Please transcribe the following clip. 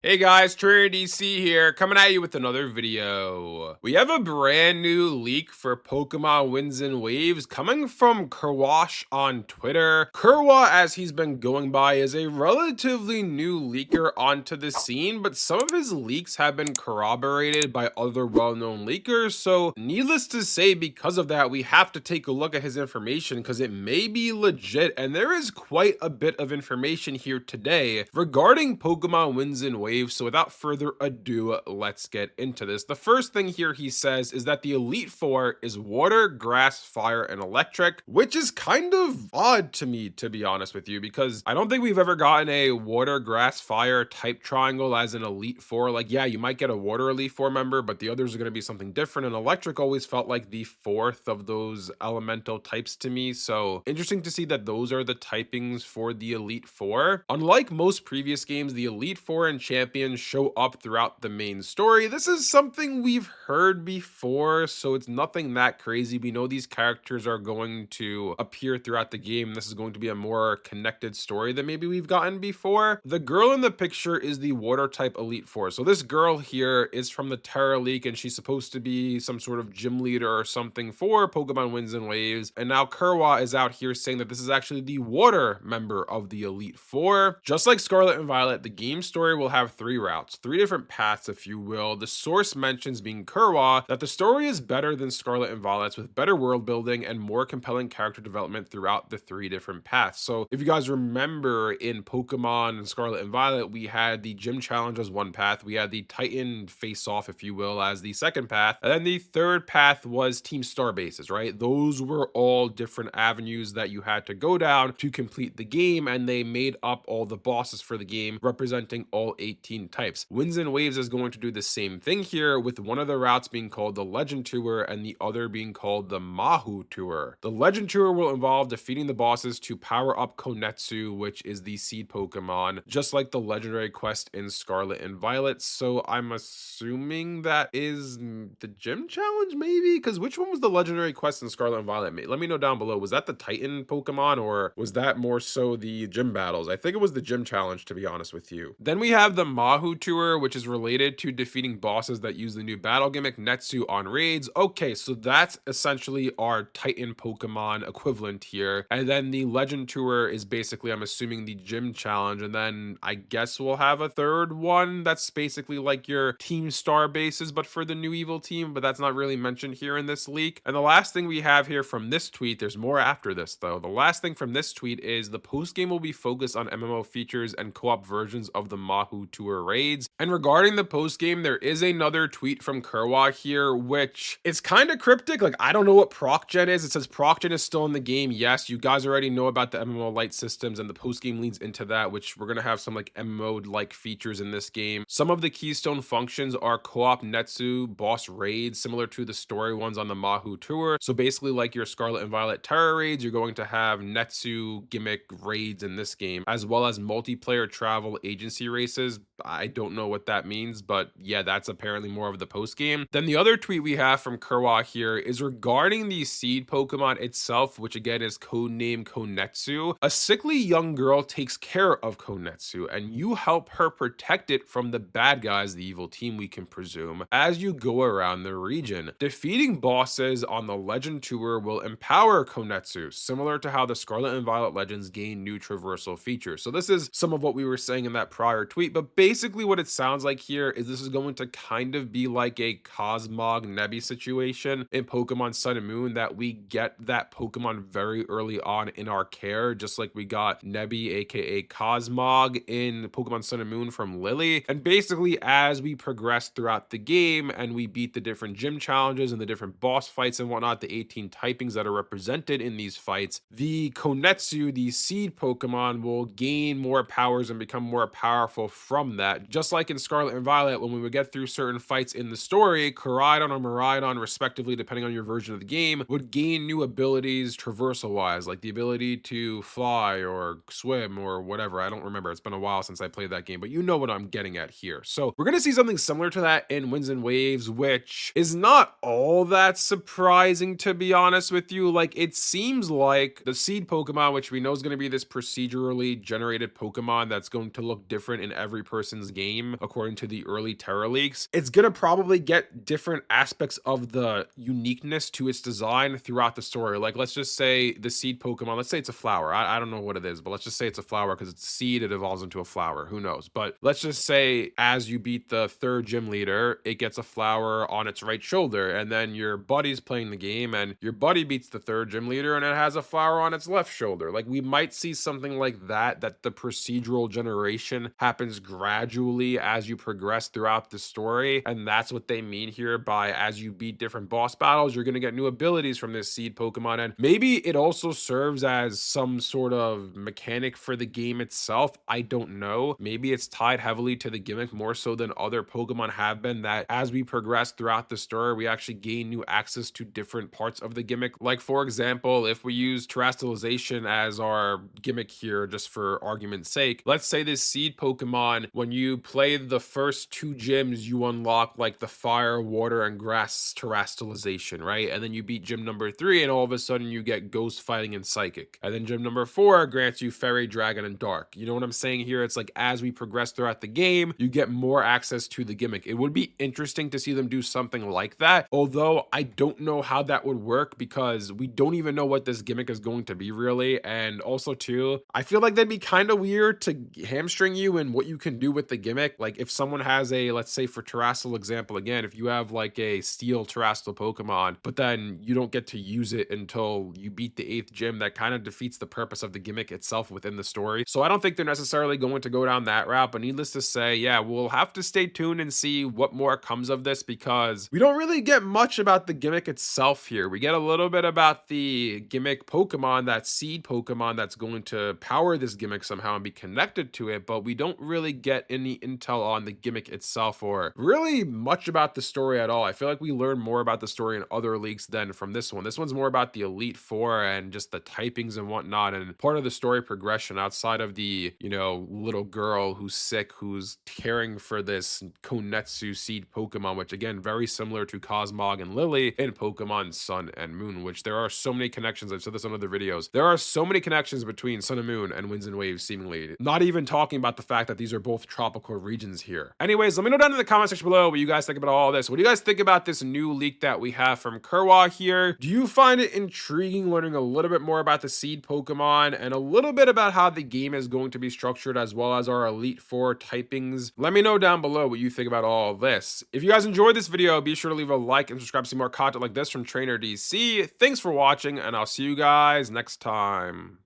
Hey guys, TrainerDC here, coming at you with another video. We have a brand new leak for Pokemon Winds and Waves coming from Kerwash on Twitter. Kerwa, as he's been going by, is a relatively new leaker onto the scene, but some of his leaks have been corroborated by other well-known leakers, so needless to say, because of that, we have to take a look at his information because it may be legit, and there is quite a bit of information here today regarding Pokemon Winds and Waves. So without further ado, let's get into this. The first thing here he says is that the Elite Four is water, grass, fire, and electric, which is kind of odd to me, to be honest with you, because I don't think we've ever gotten a water, grass, fire type triangle as an Elite Four. Like, yeah, you might get a water Elite Four member, but the others are going to be something different. And electric always felt like the fourth of those elemental types to me. So interesting to see that those are the typings for the Elite Four. Unlike most previous games, the Elite Four and champions show up throughout the main story. This is something we've heard before, so it's nothing that crazy. We know these characters are going to appear throughout the game. This is going to be a more connected story than maybe we've gotten before. The girl in the picture is the water type Elite Four. So this girl here is from the Terra League, and she's supposed to be some sort of gym leader or something for Pokemon Winds and Waves. And now Kerwa is out here saying that this is actually the water member of the Elite Four. Just like Scarlet and Violet, the game story will have three routes, three different paths, if you will. The source mentions, being Kerwa, that the story is better than Scarlet and Violet's, with better world building and more compelling character development throughout the three different paths. So if you guys remember, in Pokemon and Scarlet and Violet, we had the gym challenge as one path, we had the Titan face off, if you will, as the second path, and then the third path was Team Star bases, right? Those were all different avenues that you had to go down to complete the game, and they made up all the bosses for the game, representing all 18 types. Winds and Waves is going to do the same thing here, with one of the routes being called the Legend Tour and the other being called the Mahu Tour. The Legend Tour will involve defeating the bosses to power up Konetsu, which is the seed Pokemon, just like the legendary quest in Scarlet and Violet. So I'm assuming that is the gym challenge, maybe? Because which one was the legendary quest in Scarlet and Violet? Let me know down below. Was that the Titan Pokemon, or was that more so the gym battles? I think it was the gym challenge, to be honest with you. Then we have the Mahu Tour, which is related to defeating bosses that use the new battle gimmick Netsu on raids. Okay, so that's essentially our Titan Pokemon equivalent here. And then the Legend Tour is basically, I'm assuming, the gym challenge. And then I guess we'll have a third one that's basically like your Team Star bases, but for the new evil team, but that's not really mentioned here in this leak. And the last thing we have here from this tweet, there's more after this though. The last thing from this tweet is the post game will be focused on MMO features and co-op versions of the Mahu Tour raids. And regarding the post game, there is another tweet from Kerwa here, which is kind of cryptic. Like, I don't know what ProcGen is. It says ProcGen is still in the game. Yes, you guys already know about the MMO light systems, and the post game leads into that, which we're gonna have some like MMO like features in this game. Some of the keystone functions are co-op Netsu boss raids, similar to the story ones on the Mahu Tour. So basically, like your Scarlet and Violet Terra raids, you're going to have Netsu gimmick raids in this game, as well as multiplayer travel agency races. I don't know what that means, but yeah, that's apparently more of the post game. Then the other tweet we have from Kerwa here is regarding the seed Pokemon itself, which again is codenamed Konetsu. A sickly young girl takes care of Konetsu, and you help her protect it from the bad guys, the evil team, we can presume, as you go around the region. Defeating bosses on the Legend Tour will empower Konetsu, similar to how the Scarlet and Violet Legends gain new traversal features. So this is some of what we were saying in that prior tweet, but basically what it sounds like here is this is going to kind of be like a Cosmog Nebby situation in Pokemon Sun and Moon, that we get that Pokemon very early on in our care, just like we got Nebby aka Cosmog in Pokemon Sun and Moon from Lily. And basically, as we progress throughout the game and we beat the different gym challenges and the different boss fights and whatnot, the 18 typings that are represented in these fights, the Konetsu, the seed Pokemon, will gain more powers and become more powerful from that. Just like in Scarlet and Violet, when we would get through certain fights in the story, Koraidon or Miraidon, respectively, depending on your version of the game, would gain new abilities traversal wise, like the ability to fly or swim or whatever. I don't remember. It's been a while since I played that game, but you know what I'm getting at here. So we're going to see something similar to that in Winds and Waves, which is not all that surprising, to be honest with you. Like, it seems like the seed Pokemon, which we know is going to be this procedurally generated Pokemon that's going to look different in every person's person's game, according to the early Terra leaks, it's gonna probably get different aspects of the uniqueness to its design throughout the story. Like, let's just say the seed Pokemon, let's say it's a flower. I don't know what it is, but let's just say it's a flower because it's a seed, it evolves into a flower. Who knows? But let's just say as you beat the third gym leader, it gets a flower on its right shoulder, and then your buddy's playing the game, and your buddy beats the third gym leader, and it has a flower on its left shoulder. Like, we might see something like that, that the procedural generation happens gradually as you progress throughout the story, and that's what they mean here by as you beat different boss battles, you're going to get new abilities from this seed Pokemon, and maybe it also serves as some sort of mechanic for the game itself. I don't know. Maybe it's tied heavily to the gimmick more so than other Pokemon have been, that as we progress throughout the story, we actually gain new access to different parts of the gimmick. Like, for example, if we use terrestrialization as our gimmick here, just for argument's sake, let's say this seed Pokemon, when you play the first two gyms, you unlock like the fire, water, and grass terrestrialization, right? And then you beat gym number 3, and all of a sudden you get ghost fighting and psychic. And then gym number 4 grants you fairy, dragon, and dark. You know what I'm saying here? It's like as we progress throughout the game, you get more access to the gimmick. It would be interesting to see them do something like that, although I don't know how that would work because we don't even know what this gimmick is going to be really. And also too, I feel like that'd be kind of weird to hamstring you in what you can do with the gimmick. Like, if someone has a, let's say for terrestrial example again, if you have like a steel terrestrial Pokemon, but then you don't get to use it until you beat the 8th gym, that kind of defeats the purpose of the gimmick itself within the story. So I don't think they're necessarily going to go down that route, but needless to say, yeah, we'll have to stay tuned and see what more comes of this, because we don't really get much about the gimmick itself here. We get a little bit about the gimmick Pokemon, that seed Pokemon that's going to power this gimmick somehow and be connected to it, but we don't really get any intel on the gimmick itself or really much about the story at all. I feel like we learn more about the story in other leaks than from this one. This one's more about the Elite Four and just the typings and whatnot, and part of the story progression outside of the, you know, little girl who's sick, who's caring for this Konetsu seed Pokemon, which again, very similar to Cosmog and Lily in Pokemon Sun and Moon, which there are so many connections. I've said this on other videos. There are so many connections between Sun and Moon and Winds and Waves, seemingly. Not even talking about the fact that these are both tropical regions here. Anyways, let me know down in the comment section below what you guys think about all this. What do you guys think about this new leak that we have from Kurwa here? Do you find it intriguing learning a little bit more about the seed Pokemon and a little bit about how the game is going to be structured, as well as our Elite Four typings? Let me know down below what you think about all of this. If you guys enjoyed this video, be sure to leave a like and subscribe to see more content like this from Trainer DC. Thanks for watching, and I'll see you guys next time.